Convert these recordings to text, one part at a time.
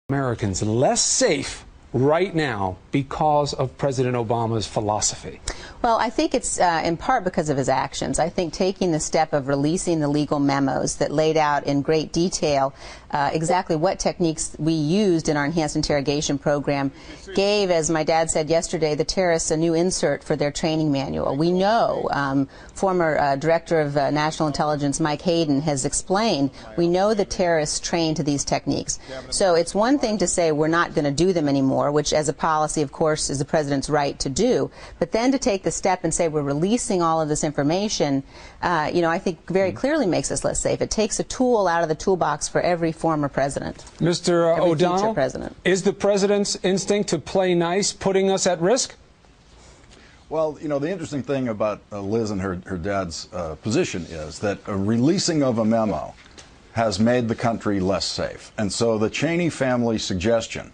Americans less safe right now because of President Obama's philosophy? Well, I think it's in part because of his actions. I think taking the step of releasing the legal memos that laid out in great detail exactly what techniques we used in our enhanced interrogation program gave, as my dad said yesterday, the terrorists a new insert for their training manual. We know, former Director of National Intelligence Mike Hayden has explained, we know the terrorists train to these techniques. So it's one thing to say we're not going to do them anymore, which as a policy, of course, is the president's right to do, but then to take the step and say we're releasing all of this information, I think very clearly makes us less safe. It takes a tool out of the toolbox for every former president. Mr. O'Donnell, is the president's instinct to play nice putting us at risk? Well, the interesting thing about Liz and her dad's position is that a releasing of a memo has made the country less safe. And so the Cheney family suggestion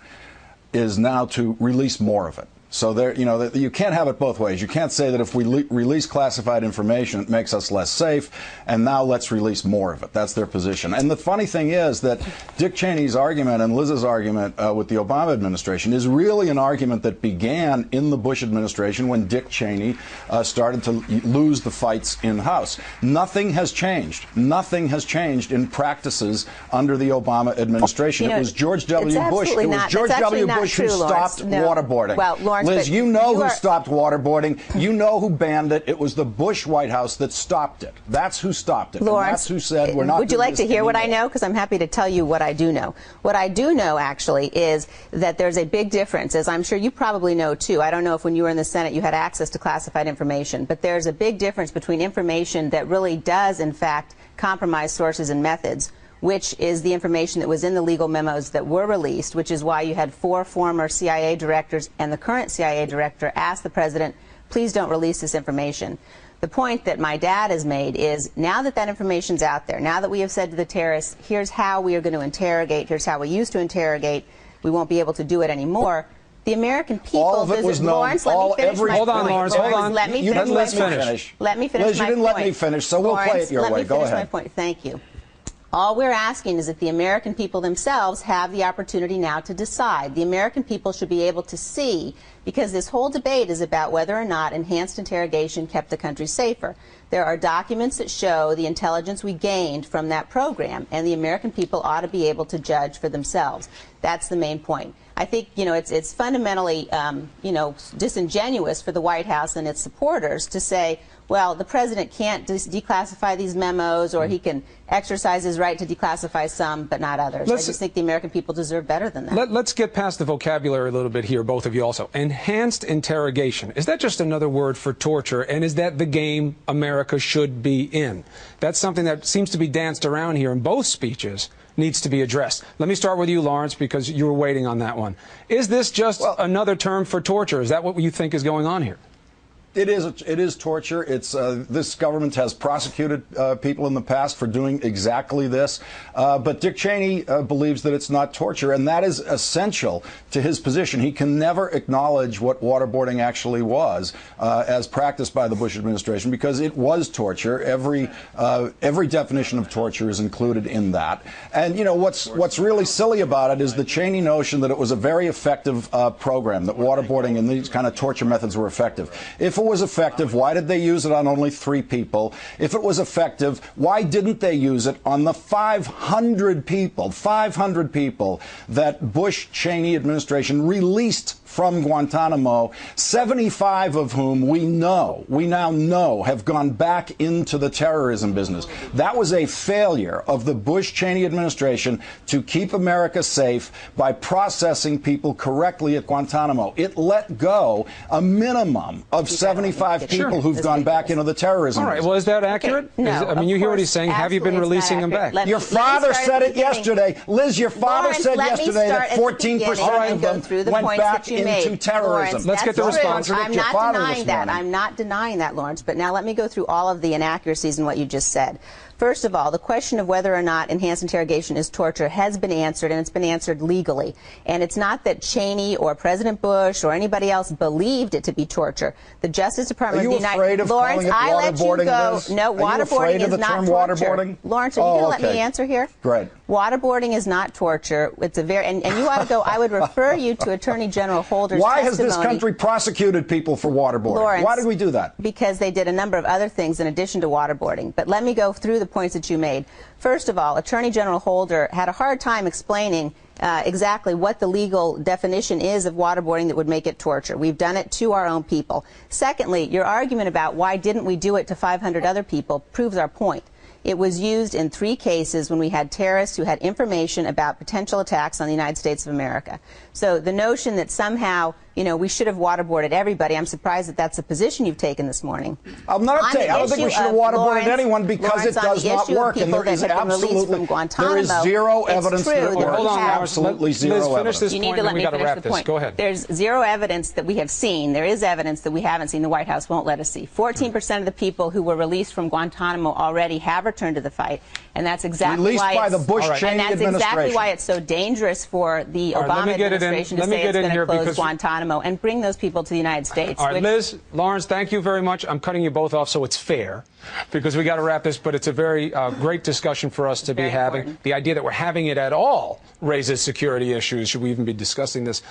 is now to release more of it. So there, you can't have it both ways. You can't say that if we release classified information, it makes us less safe, and now let's release more of it. That's their position. And the funny thing is that Dick Cheney's argument and Liz's argument with the Obama administration is really an argument that began in the Bush administration when Dick Cheney started to lose the fights in-house. Nothing has changed. Nothing has changed in practices under the Obama administration. It was George W. Bush. It was George W. Bush who stopped waterboarding. Well, Lawrence, Liz, you know who stopped waterboarding. You know who banned it. It was the Bush White House that stopped it. That's who stopped it. Lawrence, and that's who said we're not. Would you like to hear what I know? Because I'm happy to tell you what I do know. What I do know, actually, is that there's a big difference, as I'm sure you probably know, too. I don't know if when you were in the Senate you had access to classified information, but there's a big difference between information that really does, in fact, compromise sources and methods, which is the information that was in the legal memos that were released, which is why you had 4 former CIA directors and the current CIA director ask the president, please don't release this information. The point that my dad has made is now that that information's out there, now that we have said to the terrorists, here's how we are going to interrogate, here's how we used to interrogate, we won't be able to do it anymore. The American people. All of it was known. Lawrence, let me finish my point. Hold on, Lawrence. Hold on. Let me finish my point. Let me finish my point. Liz, you didn't let me finish, so we'll play it your way. Go ahead. Let me finish my point. Thank you. All we're asking is that the American people themselves have the opportunity now to decide. The American people should be able to see, because this whole debate is about whether or not enhanced interrogation kept the country safer. There are documents that show the intelligence we gained from that program, and the American people ought to be able to judge for themselves. That's the main point. I think, it's fundamentally, disingenuous for the White House and its supporters to say, well, the president can't declassify these memos, or he can exercise his right to declassify some, but not others. I just think the American people deserve better than that. Let's get past the vocabulary a little bit here, both of you also. Enhanced interrogation. Is that just another word for torture, and is that the game America should be in? That's something that seems to be danced around here in both speeches. Needs to be addressed. Let me start with you, Lawrence, because you were waiting on that one. Is this just another term for torture? Is that what you think is going on here? It is torture. It's this government has prosecuted people in the past for doing exactly this, but Dick Cheney believes that it's not torture, and that is essential to his position. He can never acknowledge what waterboarding actually was as practiced by the Bush administration, because it was torture. Every definition of torture is included in that. And what's really silly about it is the Cheney notion that it was a very effective program, that waterboarding and these kind of torture methods were effective. If it was effective, why did they use it on only 3 people? If it was effective, why didn't they use it on the 500 people that Bush-Cheney administration released from Guantanamo, 75 of whom we now know have gone back into the terrorism business? That was a failure of the Bush-Cheney administration to keep America safe by processing people correctly at Guantanamo. It let go a minimum of 75 people who've gone back into the terrorism business. All right, well, is that accurate? Okay. No, I mean, you hear what he's saying. Have you been releasing them back? Your father said it yesterday. Liz, your father said yesterday that 14% of them went back into terrorism. Lawrence, let's get the response. I'm not denying that. I'm not denying that, Lawrence. But now let me go through all of the inaccuracies in what you just said. First of all, the question of whether or not enhanced interrogation is torture has been answered, and it's been answered legally. And it's not that Cheney or President Bush or anybody else believed it to be torture. The Justice Department of the United States. Lawrence, I let you go. No, waterboarding is not torture. Lawrence, are you going to let me answer here? Great. Waterboarding is not torture. It's a very, and you ought to go, I would refer you to Attorney General Holder's Why testimony. has this country prosecuted people for waterboarding? Lawrence, why did we do that? Because they did a number of other things in addition to waterboarding. But let me go through the points that you made. First of all, Attorney General Holder had a hard time explaining exactly what the legal definition is of waterboarding that would make it torture. We've done it to our own people. Secondly, your argument about why didn't we do it to 500 other people proves our point. It was used in 3 cases when we had terrorists who had information about potential attacks on the United States of America. So the notion that somehow, you know, we should have waterboarded everybody, I'm surprised that that's the position you've taken this morning. I don't think we should have waterboarded anyone because it does not work, and there is zero evidence that it works. Hold on, absolutely zero evidence. This you need point, to let we me got to finish wrap the this. point. Go ahead. There's zero evidence that we have seen. There is evidence that we haven't seen. The White House won't let us see. 14% of the people who were released from Guantanamo already have returned to the fight, and that's exactly released why by the Bush-Cheney and that's exactly why it's so dangerous for the Obama administration to say it's going to close Guantanamo and bring those people to the United States. All right, Liz, Lawrence, thank you very much. I'm cutting you both off so it's fair because we got to wrap this, but it's a very great discussion for us to be having. Important. The idea that we're having it at all raises security issues. Should we even be discussing this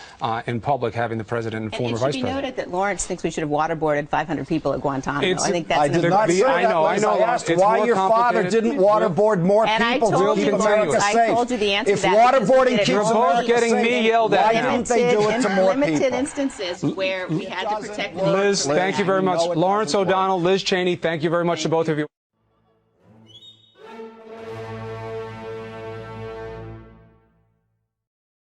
in public, having the president and former vice president? It should be noted that Lawrence thinks we should have waterboarded 500 people at Guantanamo. I think that's I did not say that. I asked why your father didn't waterboard more people to keep America safe. I told you the answer if to that. waterboarding keeps America getting safe, me yelled at why now. didn't they do it to more people? Limited instances where we had to protect Liz, thank you very much. Lawrence O'Donnell, Liz Cheney, thank you very much to both of you.